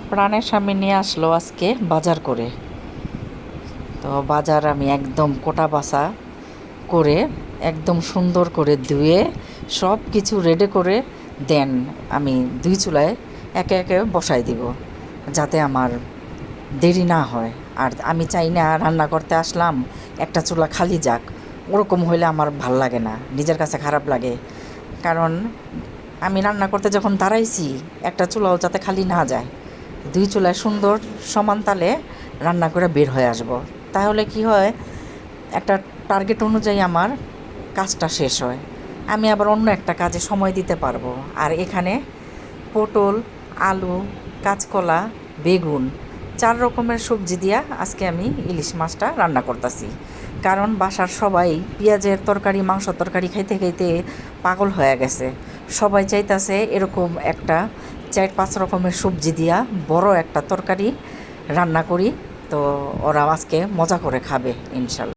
প্রাণের স্বামী নিয়ে আসলো আজকে বাজার করে। তো বাজার আমি একদম কোটা বাছা করে একদম সুন্দর করে ধুয়ে সব কিছু রেডি করে দেন আমি দুই চুলায় একে একে বসাই দিব, যাতে আমার দেরি না হয়। আর আমি চাই না রান্না করতে আসলাম একটা চুলা খালি যাক, ওরকম হইলে আমার ভাল লাগে না, নিজের কাছে খারাপ লাগে। কারণ আমি রান্না করতে যখন দাঁড়াইছি একটা চুলাও যাতে খালি না যায়, দুই চুলায় সুন্দর সমান তালে রান্না করে বের হয়ে আসব। তাহলে কি হয়, একটা টার্গেট অনুযায়ী আমার কাজটা শেষ হয়, আমি আবার অন্য একটা কাজে সময় দিতে পারবো। আর এখানে পটল, আলু, কাঁচকলা, বেগুন 4 রকমের সবজি দিয়া আজকে আমি ইলিশ মাছটা রান্না করতেছি। কারণ বাসার সবাই পেঁয়াজের তরকারি, মাংস তরকারি খাইতে খাইতে পাগল হয়ে গেছে। সবাই চাইতাছে এরকম একটা 4-5 রকমের সবজি দিয়া বড় একটা তরকারি রান্না করি, তো ওরা আজকে মজা করে খাবে ইনশাল্লাহ।